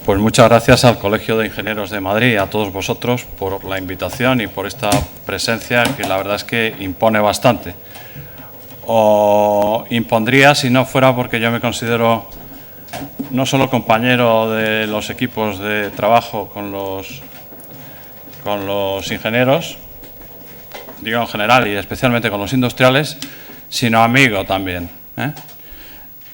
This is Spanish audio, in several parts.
Pues muchas gracias al Colegio de Ingenieros de Madrid y a todos vosotros por la invitación y por esta presencia que la verdad es que impone bastante. O impondría si no fuera porque yo me considero no solo compañero de los equipos de trabajo con los ingenieros, digo en general y especialmente con los industriales, sino amigo también, ¿eh?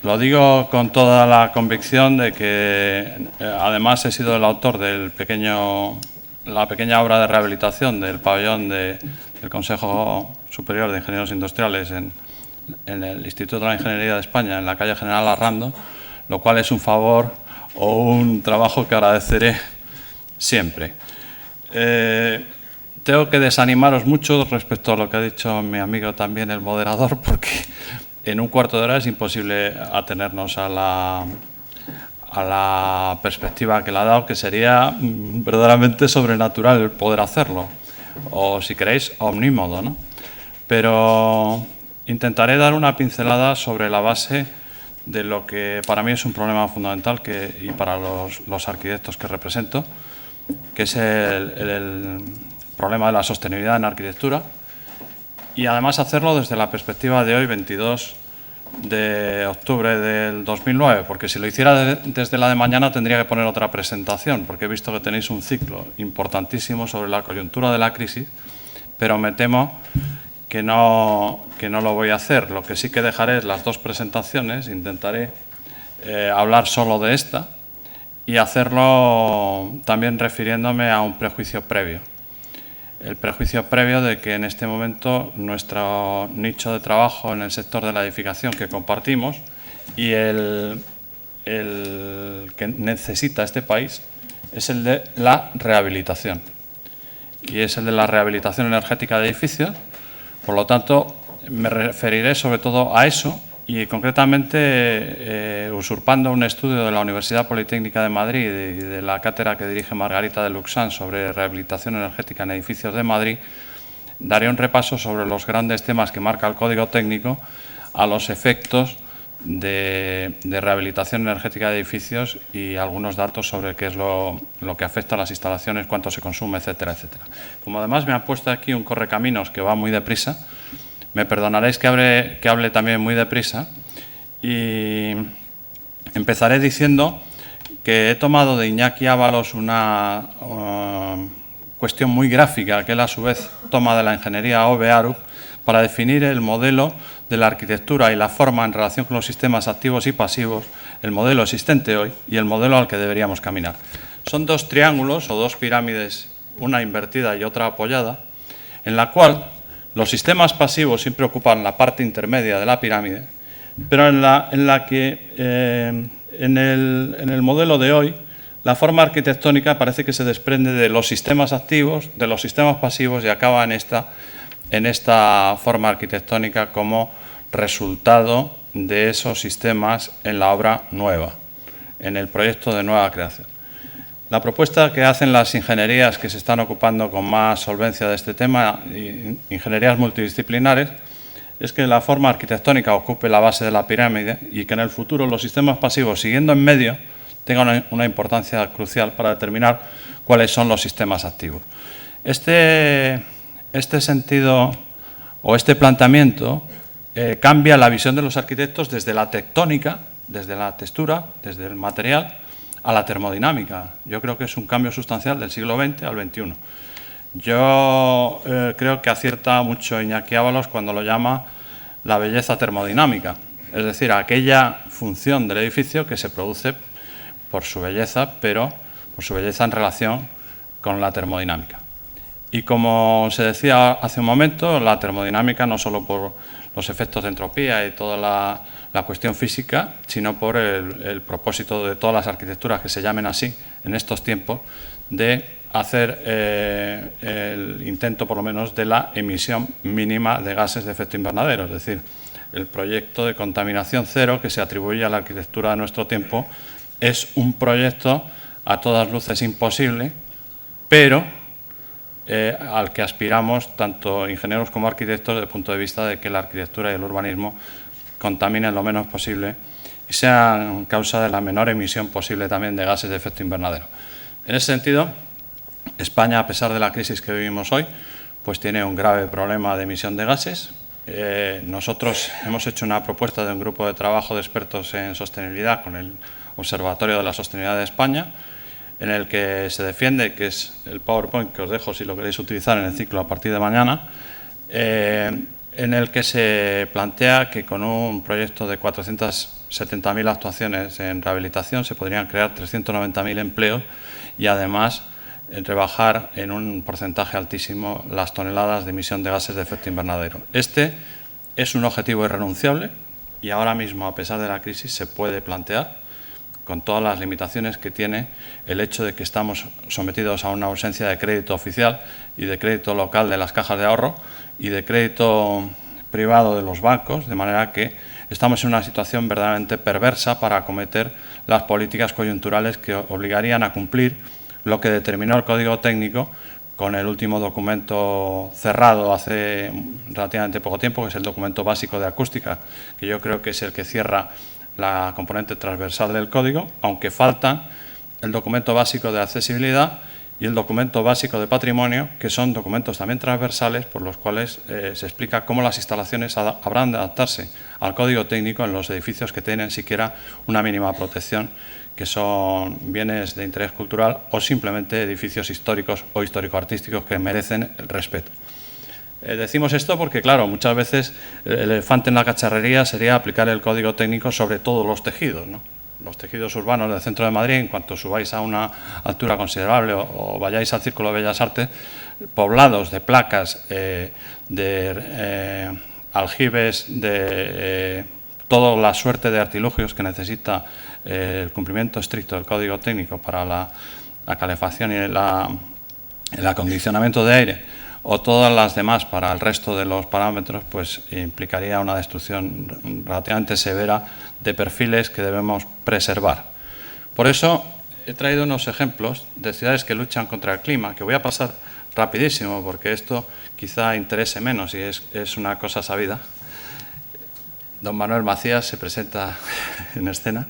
Lo digo con toda la convicción de que, además, he sido el autor de la pequeña obra de rehabilitación del pabellón del Consejo Superior de Ingenieros Industriales en el Instituto de la Ingeniería de España, en la calle General Arrando, lo cual es un favor o un trabajo que agradeceré siempre. Tengo que desanimaros mucho respecto a lo que ha dicho mi amigo también, el moderador, porque en un cuarto de hora es imposible atenernos a la perspectiva que le ha dado, que sería verdaderamente sobrenatural el poder hacerlo, o si queréis, omnímodo, ¿no? Pero intentaré dar una pincelada sobre la base de lo que para mí es un problema fundamental y para los arquitectos que represento, que es el problema de la sostenibilidad en arquitectura, y además hacerlo desde la perspectiva de hoy, 22 de octubre del 2009, porque si lo hiciera desde la de mañana tendría que poner otra presentación, porque he visto que tenéis un ciclo importantísimo sobre la coyuntura de la crisis, pero me temo que no lo voy a hacer. Lo que sí que dejaré es las dos presentaciones, intentaré hablar solo de esta y hacerlo también refiriéndome a un prejuicio previo. El prejuicio previo de que en este momento nuestro nicho de trabajo en el sector de la edificación que compartimos y el que necesita este país es el de la rehabilitación. Y es el de la rehabilitación energética de edificios. Por lo tanto, me referiré sobre todo a eso y concretamente usurpando un estudio de la Universidad Politécnica de Madrid y de la cátedra que dirige Margarita de Luxán sobre rehabilitación energética en edificios de Madrid, daré un repaso sobre los grandes temas que marca el Código Técnico a los efectos de rehabilitación energética de edificios y algunos datos sobre qué es lo que afecta a las instalaciones, cuánto se consume, etcétera, etcétera. Como además me ha puesto aquí un correcaminos que va muy deprisa, me perdonaréis que hable también muy deprisa y empezaré diciendo que he tomado de Iñaki Ábalos una cuestión muy gráfica que él a su vez toma de la ingeniería OVE-ARUP para definir el modelo de la arquitectura y la forma en relación con los sistemas activos y pasivos, el modelo existente hoy y el modelo al que deberíamos caminar. Son dos triángulos o dos pirámides, una invertida y otra apoyada, en la cual los sistemas pasivos siempre ocupan la parte intermedia de la pirámide, pero en la que en el modelo de hoy la forma arquitectónica parece que se desprende de los sistemas activos, de los sistemas pasivos y acaba en esta forma arquitectónica como resultado de esos sistemas en la obra nueva, en el proyecto de nueva creación. La propuesta que hacen las ingenierías que se están ocupando con más solvencia de este tema, ingenierías multidisciplinares, es que la forma arquitectónica ocupe la base de la pirámide y que en el futuro los sistemas pasivos, siguiendo en medio, tengan una importancia crucial para determinar cuáles son los sistemas activos. Este sentido o este planteamiento cambia la visión de los arquitectos desde la tectónica, desde la textura, desde el material, a la termodinámica. Yo creo que es un cambio sustancial del siglo XX al XXI. Yo creo que acierta mucho Iñaki Ábalos cuando lo llama la belleza termodinámica, es decir, aquella función del edificio que se produce por su belleza, pero por su belleza en relación con la termodinámica. Y como se decía hace un momento, la termodinámica no solo por los efectos de entropía y toda la cuestión física, sino por el propósito de todas las arquitecturas que se llamen así en estos tiempos, de hacer el intento, por lo menos, de la emisión mínima de gases de efecto invernadero, es decir, el proyecto de contaminación cero que se atribuye a la arquitectura de nuestro tiempo es un proyecto a todas luces imposible, pero al que aspiramos tanto ingenieros como arquitectos desde el punto de vista de que la arquitectura y el urbanismo contaminen lo menos posible y sean causa de la menor emisión posible también de gases de efecto invernadero. En ese sentido, España, a pesar de la crisis que vivimos hoy, pues tiene un grave problema de emisión de gases. Nosotros hemos hecho una propuesta de un grupo de trabajo de expertos en sostenibilidad con el Observatorio de la Sostenibilidad de España, en el que se defiende, que es el PowerPoint que os dejo si lo queréis utilizar en el ciclo a partir de mañana, en el que se plantea que con un proyecto de 470.000 actuaciones en rehabilitación se podrían crear 390.000 empleos y además rebajar en un porcentaje altísimo las toneladas de emisión de gases de efecto invernadero. Este es un objetivo irrenunciable y ahora mismo, a pesar de la crisis, se puede plantear, con todas las limitaciones que tiene el hecho de que estamos sometidos a una ausencia de crédito oficial y de crédito local de las cajas de ahorro y de crédito privado de los bancos, de manera que estamos en una situación verdaderamente perversa para acometer las políticas coyunturales que obligarían a cumplir lo que determinó el Código Técnico con el último documento cerrado hace relativamente poco tiempo, que es el documento básico de acústica, que yo creo que es el que cierra la componente transversal del código, aunque faltan el documento básico de accesibilidad y el documento básico de patrimonio, que son documentos también transversales por los cuales se explica cómo las instalaciones habrán de adaptarse al código técnico en los edificios que tienen siquiera una mínima protección, que son bienes de interés cultural o simplemente edificios históricos o histórico-artísticos que merecen el respeto. Decimos esto porque, claro, muchas veces el elefante en la cacharrería sería aplicar el código técnico sobre todos los tejidos, ¿no? Los tejidos urbanos del centro de Madrid, en cuanto subáis a una altura considerable o vayáis al Círculo de Bellas Artes, poblados de placas, de aljibes, de toda la suerte de artilugios que necesita el cumplimiento estricto del código técnico para la calefacción y el acondicionamiento de aire, o todas las demás para el resto de los parámetros, pues implicaría una destrucción relativamente severa de perfiles que debemos preservar. Por eso he traído unos ejemplos de ciudades que luchan contra el clima, que voy a pasar rapidísimo porque esto quizá interese menos y es una cosa sabida. Don Manuel Macías se presenta en escena.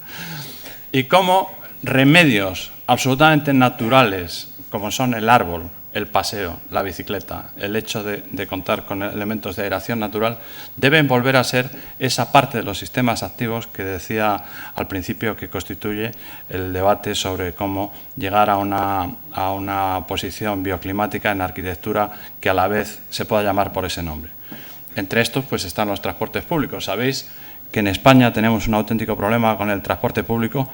Y cómo remedios absolutamente naturales, como son el árbol, el paseo, la bicicleta, el hecho de contar con elementos de aeración natural, deben volver a ser esa parte de los sistemas activos que decía al principio que constituye el debate sobre cómo llegar a una posición bioclimática en arquitectura que a la vez se pueda llamar por ese nombre. Entre estos pues están los transportes públicos. Sabéis que en España tenemos un auténtico problema con el transporte público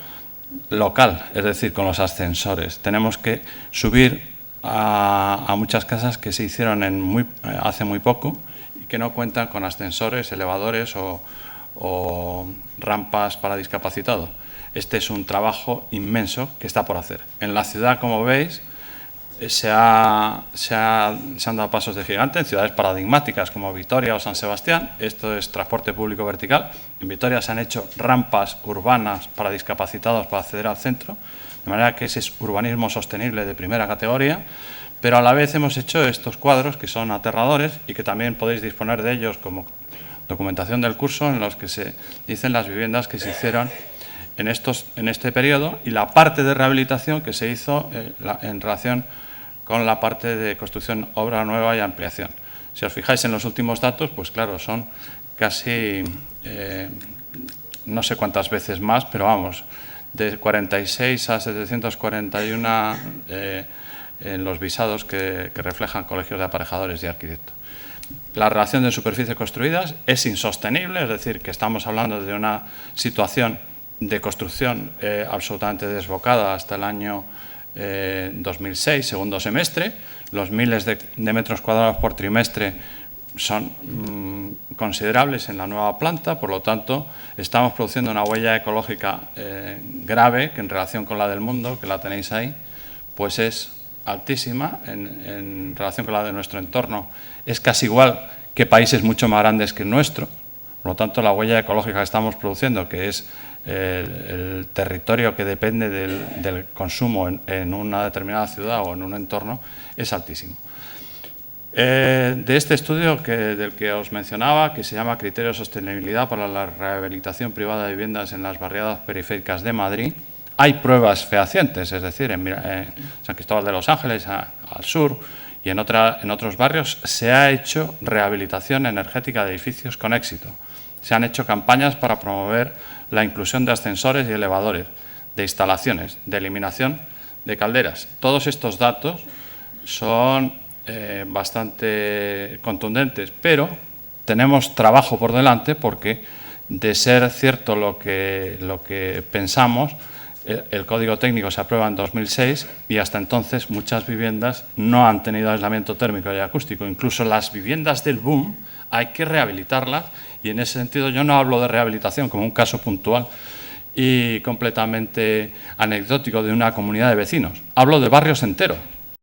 local, es decir, con los ascensores. Tenemos que subir a muchas casas que se hicieron hace muy poco y que no cuentan con ascensores, elevadores o rampas para discapacitados. Este es un trabajo inmenso que está por hacer. En la ciudad, como veis, se han dado pasos de gigante en ciudades paradigmáticas como Vitoria o San Sebastián. Esto es transporte público vertical. En Vitoria se han hecho rampas urbanas para discapacitados para acceder al centro, de manera que ese es urbanismo sostenible de primera categoría, pero a la vez hemos hecho estos cuadros que son aterradores y que también podéis disponer de ellos como documentación del curso, en los que se dicen las viviendas que se hicieron en este periodo y la parte de rehabilitación que se hizo en relación con la parte de construcción, obra nueva y ampliación. Si os fijáis en los últimos datos, pues claro, son casi no sé cuántas veces más, pero vamos, de 46 a 741 en los visados que reflejan colegios de aparejadores y arquitectos. La relación de superficies construidas es insostenible, es decir, que estamos hablando de una situación de construcción absolutamente desbocada hasta el año 2006, segundo semestre. Los miles de metros cuadrados por trimestre son considerables en la nueva planta, por lo tanto, estamos produciendo una huella ecológica grave, que en relación con la del mundo, que la tenéis ahí, pues es altísima, en relación con la de nuestro entorno, es casi igual que países mucho más grandes que el nuestro. Por lo tanto, la huella ecológica que estamos produciendo, que es el territorio que depende del consumo en una determinada ciudad o en un entorno, es altísimo. De este estudio del que os mencionaba, que se llama Criterios de Sostenibilidad para la Rehabilitación Privada de Viviendas en las Barriadas Periféricas de Madrid, hay pruebas fehacientes, es decir, en San Cristóbal de los Ángeles, al sur, y en otros barrios se ha hecho rehabilitación energética de edificios con éxito. Se han hecho campañas para promover la inclusión de ascensores y elevadores, de instalaciones, de eliminación de calderas. Todos estos datos son bastante contundentes, pero tenemos trabajo por delante porque, de ser cierto lo que pensamos, el Código Técnico se aprueba en 2006 y hasta entonces muchas viviendas no han tenido aislamiento térmico y acústico. Incluso las viviendas del boom hay que rehabilitarlas, y en ese sentido yo no hablo de rehabilitación como un caso puntual y completamente anecdótico de una comunidad de vecinos. Hablo de barrios enteros.